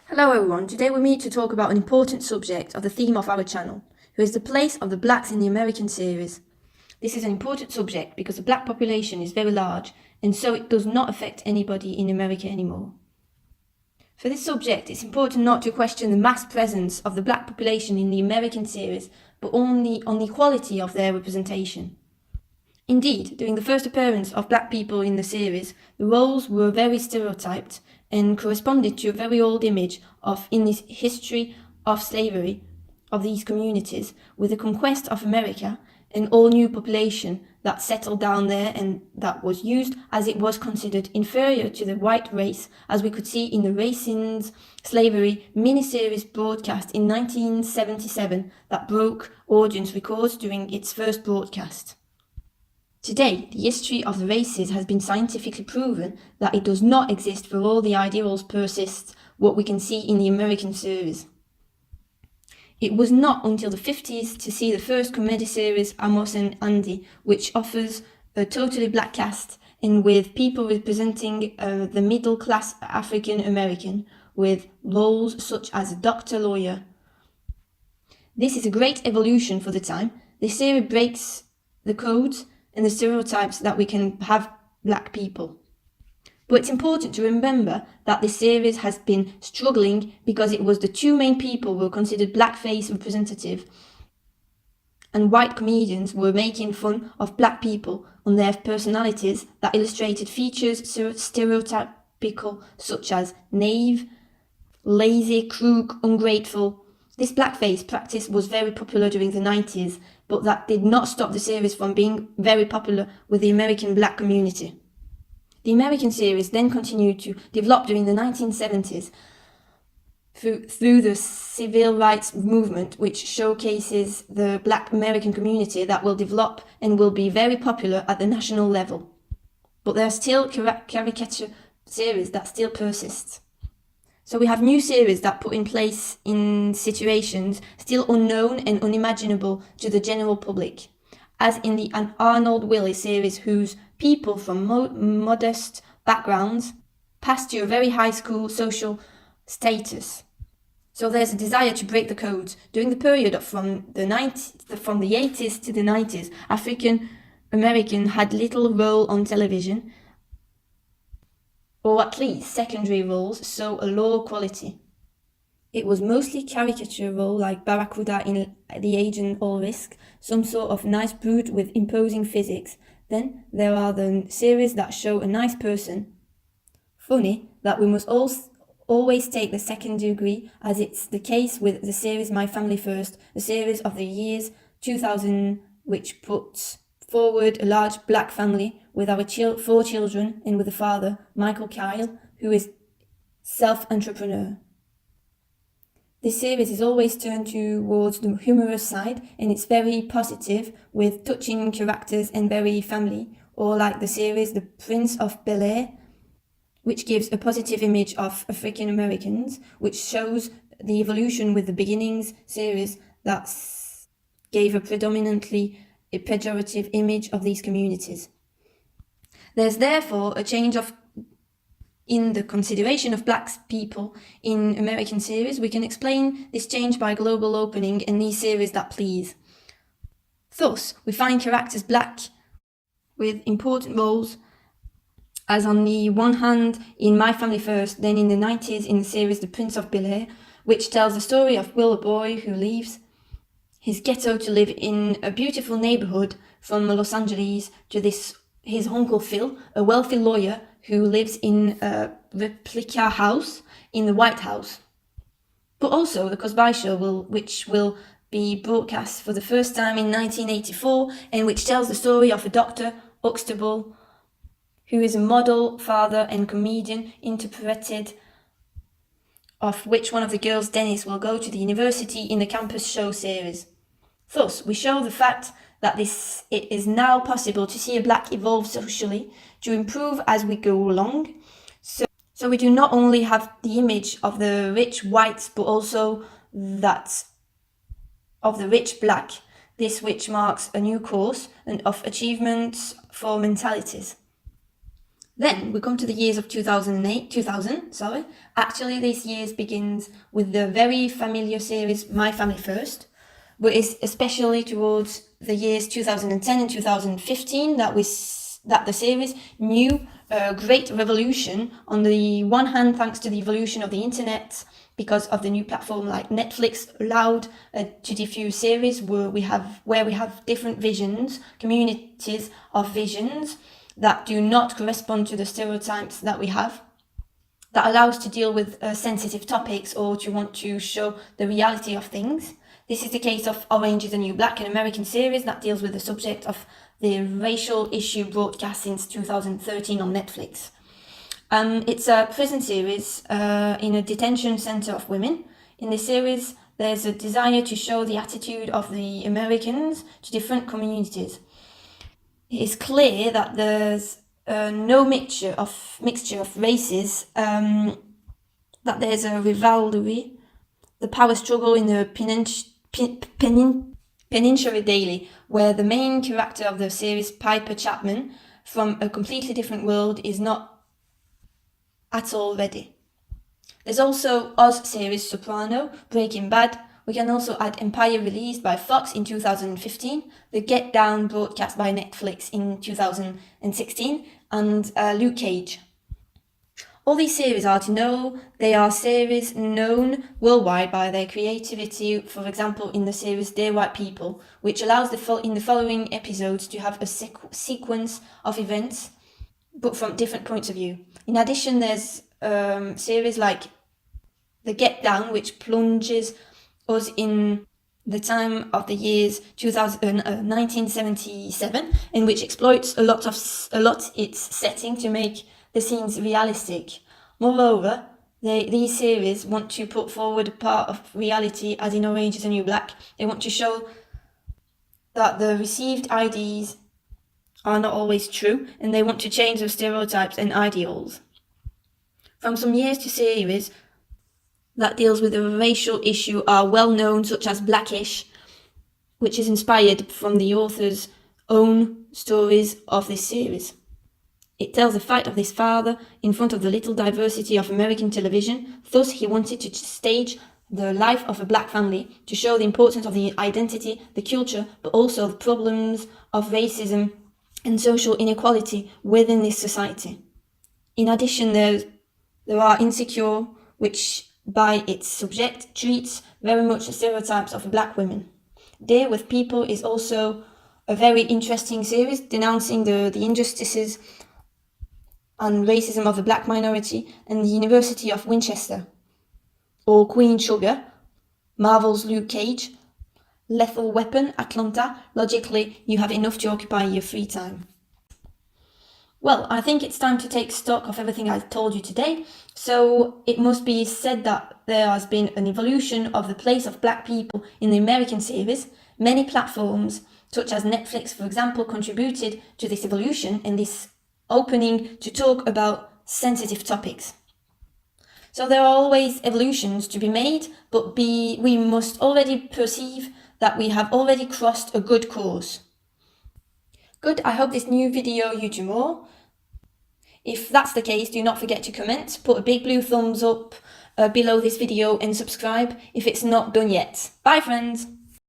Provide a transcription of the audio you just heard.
Hello everyone, today we meet to talk about an important subject of the theme of our channel, who is the place of the blacks in the American series. This is an important subject because the black population is very large and so it does not affect anybody in America anymore. For this subject, it's important not to question the mass presence of the black population in the American series, but only on the quality of their representation. Indeed, during the first appearance of black people in the series, the roles were very stereotyped and corresponded to a very old image of in the history of slavery of these communities, with the conquest of America, an all-new population that settled down there and that was used as it was considered inferior to the white race, as we could see in the Racines Slavery miniseries broadcast in 1977 that broke audience records during its first broadcast. Today, the history of the races has been scientifically proven that it does not exist for all the ideals persists what we can see in the American series. It was not until the 50s to see the first comedy series Amos and Andy, which offers a totally black cast and with people representing the middle class African American with roles such as a doctor, lawyer. This is a great evolution for the time. The series breaks the codes and the stereotypes that we can have black people. But it's important to remember that this series has been struggling because it was the two main people who were considered blackface representative, and white comedians were making fun of black people on their personalities that illustrated features stereotypical such as naive, lazy, crook, ungrateful. This blackface practice was very popular during the 90s, but that did not stop the series from being very popular with the American black community. The American series then continued to develop during the 1970s through the civil rights movement, which showcases the black American community that will develop and will be very popular at the national level. But there are still caricature series that still persist. So we have new series that put in place in situations still unknown and unimaginable to the general public, as in the Arnold Willis series, whose people from modest backgrounds pass to a very high school social status. So there's a desire to break the codes. During the period from the 80s to the 90s, African American had little role on television, or at least secondary roles, so a lower quality. It was mostly caricature role like Barracuda in The Agent All Risk, some sort of nice brute with imposing physics. Then there are the series that show a nice person. Funny that we must always take the second degree, as it's the case with the series My Family First, a series of the years 2000 which puts forward a large black family with our 4 children and with the father, Michael Kyle, who is self-entrepreneur. This series is always turned towards the humorous side, and it's very positive with touching characters and very family, or like the series The Prince of Bel-Air, which gives a positive image of African Americans, which shows the evolution with the Beginnings series that gave a predominantly a pejorative image of these communities. There's therefore a change in the consideration of black people in American series. We can explain this change by global opening and these series that please. Thus, we find characters black with important roles, as on the one hand in My Family First, then in the 90s in the series The Prince of Bel-Air, which tells the story of Will, a boy who leaves his ghetto to live in a beautiful neighborhood from Los Angeles to his uncle Phil, a wealthy lawyer who lives in a replica house in the White House. But also The Cosby Show, which will be broadcast for the first time in 1984, and which tells the story of a Dr. Huxtable, who is a model, father and comedian, interpreted of which one of the girls, Dennis, will go to the university in the campus show series. Thus, we show the fact that it is now possible to see a black evolve socially, to improve as we go along. So we do not only have the image of the rich whites, but also that of the rich black, this which marks a new course and of achievements for mentalities. Then we come to the years of 2000. Actually, this year begins with the very familiar series My Family First, but it's especially towards the years 2010 and 2015 that the series knew a great revolution. On the one hand, thanks to the evolution of the internet, because of the new platform like Netflix allowed to diffuse series where we have different visions, communities of visions that do not correspond to the stereotypes that we have, that allows to deal with sensitive topics or to want to show the reality of things. This is the case of Orange is the New Black, an American series that deals with the subject of the racial issue broadcast since 2013 on Netflix. It's a prison series in a detention center of women. In this series, there's a desire to show the attitude of the Americans to different communities. It is clear that there's no mixture of races, that there's a rivalry, the power struggle in the Peninsula Daily, where the main character of the series, Piper Chapman, from a completely different world, is not at all ready. There's also Oz series Soprano, Breaking Bad. We can also add Empire, released by Fox in 2015, The Get Down, broadcast by Netflix in 2016, and Luke Cage. All these series are to know, they are series known worldwide by their creativity, for example in the series Dear White People, which allows in the following episodes to have a sequence of events, but from different points of view. In addition, there's series like The Get Down, which plunges us in the time of the years 1977, and which exploits a lot its setting to make the scenes realistic. Moreover, these series want to put forward a part of reality, as in Orange is the New Black. They want to show that the received ideas are not always true, and they want to change the stereotypes and ideals. From some years to series that deals with the racial issue are well known, such as Blackish, which is inspired from the author's own stories of this series. It tells the fight of this father in front of the little diversity of American television. Thus, he wanted to stage the life of a black family to show the importance of the identity, the culture, but also the problems of racism and social inequality within this society. In addition, there are Insecure, which by its subject treats very much the stereotypes of black women. Dear with People is also a very interesting series denouncing the injustices and racism of the black minority, and the University of Winchester, or Queen Sugar, Marvel's Luke Cage, Lethal Weapon, Atlanta. Logically, you have enough to occupy your free time. Well, I think it's time to take stock of everything I've told you today. So it must be said that there has been an evolution of the place of black people in the American series. Many platforms, such as Netflix, for example, contributed to this evolution and this opening to talk about sensitive topics. So there are always evolutions to be made, but we must already perceive that we have already crossed a good course. Good, I hope this new video you do more. If that's the case, do not forget to comment, put a big blue thumbs up below this video and subscribe if it's not done yet. Bye friends!